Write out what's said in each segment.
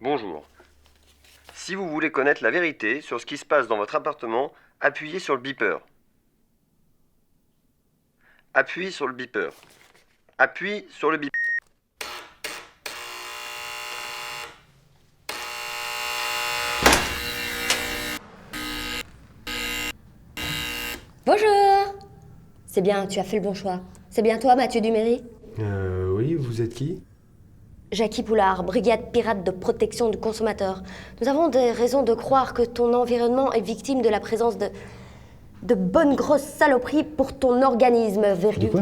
Bonjour. Si vous voulez connaître la vérité sur ce qui se passe dans votre appartement, appuyez sur le beeper. Appuie sur le beeper. Appuie sur le beeper. Bonjour! C'est bien, tu as fait le bon choix. C'est bien toi, Mathieu Duméry? Oui, vous êtes qui? Jackie Poulard, brigade pirate de protection du consommateur. Nous avons des raisons de croire que ton environnement est victime de la présence de bonnes grosses saloperies pour ton organisme, De quoi?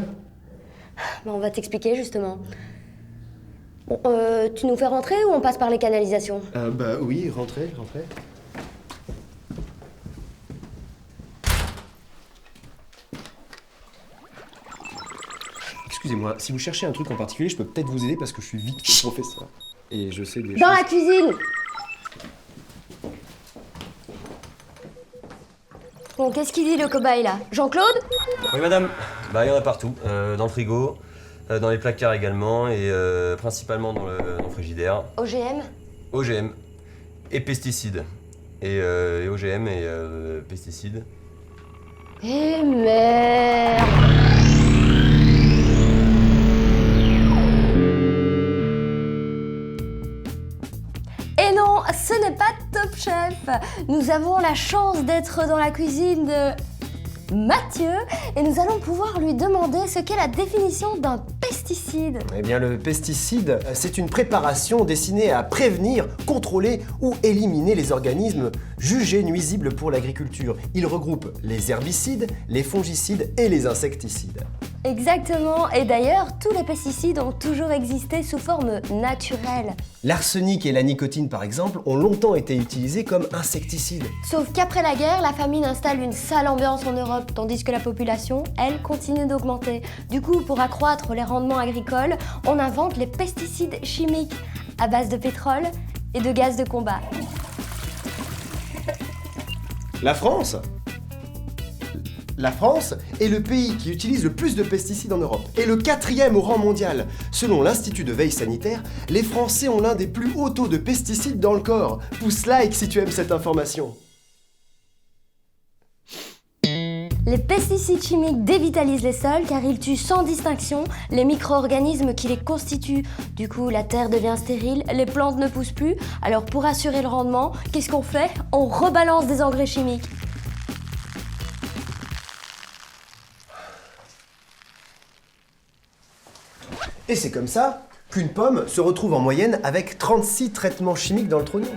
On va t'expliquer, justement. Bon, tu nous fais rentrer ou on passe par les canalisations? Bah oui, rentrez. Excusez-moi, si vous cherchez un truc en particulier, je peux peut-être vous aider parce que je suis vite professeur. Et je sais des Dans choses... la cuisine! Bon, qu'est-ce qu'il dit le cobaye là? Jean-Claude? Oui madame, il y en a partout, dans le frigo, dans les placards également et principalement dans le frigidaire. OGM? OGM et pesticides. Et OGM et pesticides. Eh merde! Et non, ce n'est pas Top Chef. Nous avons la chance d'être dans la cuisine de Mathieu et nous allons pouvoir lui demander ce qu'est la définition d'un pesticide. Eh bien, le pesticide, c'est une préparation destinée à prévenir, contrôler ou éliminer les organismes jugés nuisibles pour l'agriculture. Il regroupe les herbicides, les fongicides et les insecticides. Exactement, et d'ailleurs, tous les pesticides ont toujours existé sous forme naturelle. L'arsenic et la nicotine, par exemple, ont longtemps été utilisés comme insecticides. Sauf qu'après la guerre, la famine installe une sale ambiance en Europe, tandis que la population, elle, continue d'augmenter. Du coup, pour accroître les rendements agricoles, on invente les pesticides chimiques à base de pétrole et de gaz de combat. La France est le pays qui utilise le plus de pesticides en Europe et le 4e au rang mondial. Selon l'Institut de veille sanitaire, les Français ont l'un des plus hauts taux de pesticides dans le corps. Pousse like si tu aimes cette information. Les pesticides chimiques dévitalisent les sols car ils tuent sans distinction les micro-organismes qui les constituent. Du coup, la terre devient stérile, les plantes ne poussent plus. Alors pour assurer le rendement, qu'est-ce qu'on fait? On rebalance des engrais chimiques. Et c'est comme ça qu'une pomme se retrouve en moyenne avec 36 traitements chimiques dans le trognon.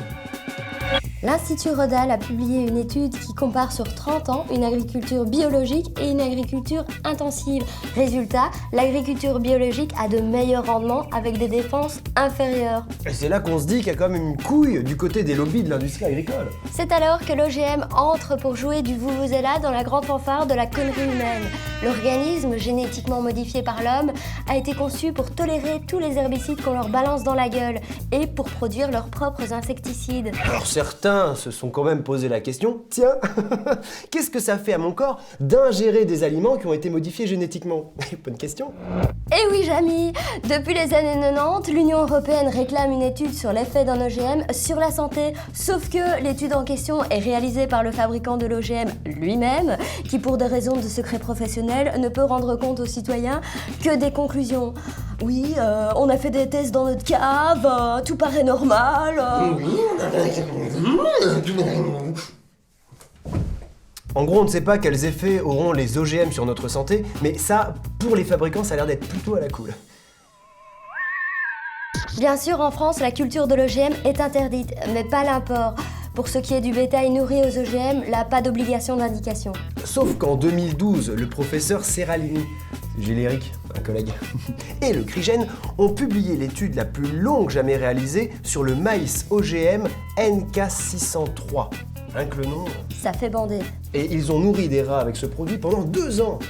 L'Institut Rodal a publié une étude qui compare sur 30 ans une agriculture biologique et une agriculture intensive. Résultat, l'agriculture biologique a de meilleurs rendements avec des défenses inférieures. Et c'est là qu'on se dit qu'il y a quand même une couille du côté des lobbies de l'industrie agricole. C'est alors que l'OGM entre pour jouer du vuvuzela dans la grande fanfare de la connerie humaine. L'organisme génétiquement modifié par l'homme a été conçu pour tolérer tous les herbicides qu'on leur balance dans la gueule et pour produire leurs propres insecticides. Alors certains se sont quand même posé la question, tiens, qu'est-ce que ça fait à mon corps d'ingérer des aliments qui ont été modifiés génétiquement? Bonne question. Eh oui, Jamy! Depuis les années 90, l'Union européenne réclame une étude sur l'effet d'un OGM sur la santé. Sauf que l'étude en question est réalisée par le fabricant de l'OGM lui-même, qui pour des raisons de secret professionnel ne peut rendre compte aux citoyens que des conclusions. Oui, on a fait des tests dans notre cave, tout paraît normal. En gros, on ne sait pas quels effets auront les OGM sur notre santé, mais ça, pour les fabricants, ça a l'air d'être plutôt à la cool. Bien sûr, en France, la culture de l'OGM est interdite, mais pas l'import. Pour ce qui est du bétail nourri aux OGM, là, pas d'obligation d'indication. Sauf qu'en 2012, le professeur Serralini, Gilles Éric, un collègue, et le CRIGEN ont publié l'étude la plus longue jamais réalisée sur le maïs OGM NK603. Rien que le nom. Ça fait bander. Et ils ont nourri des rats avec ce produit pendant 2 ans.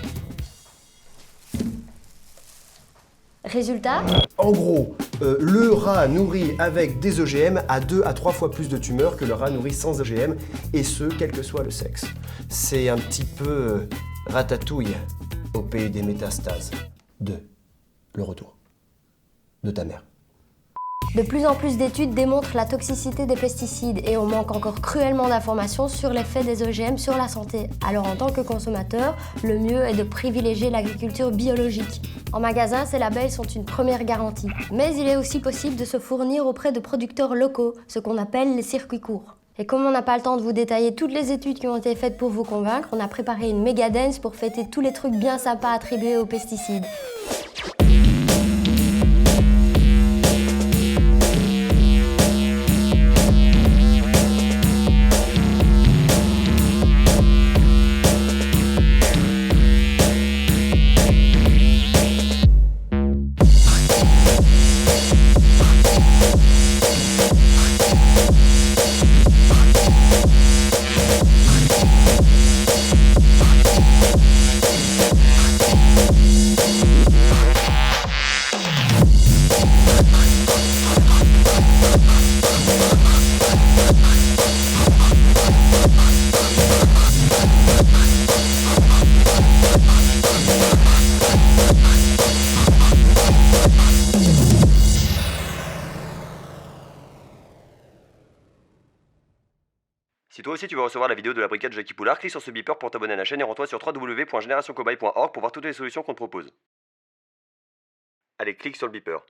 Résultat? En gros, le rat nourri avec des OGM a 2 à 3 fois plus de tumeurs que le rat nourri sans OGM, et ce, quel que soit le sexe. C'est un petit peu ratatouille au pays des métastases. Le retour de ta mère. De plus en plus d'études démontrent la toxicité des pesticides et on manque encore cruellement d'informations sur l'effet des OGM sur la santé. Alors en tant que consommateur, le mieux est de privilégier l'agriculture biologique. En magasin, ces labels sont une première garantie. Mais il est aussi possible de se fournir auprès de producteurs locaux, ce qu'on appelle les circuits courts. Et comme on n'a pas le temps de vous détailler toutes les études qui ont été faites pour vous convaincre, on a préparé une méga dance pour fêter tous les trucs bien sympas attribués aux pesticides. Si toi aussi tu veux recevoir la vidéo de la brigade Jackie Poulard, clique sur ce beeper pour t'abonner à la chaîne et rends-toi sur www.generationcobaye.org pour voir toutes les solutions qu'on te propose. Allez, clique sur le beeper.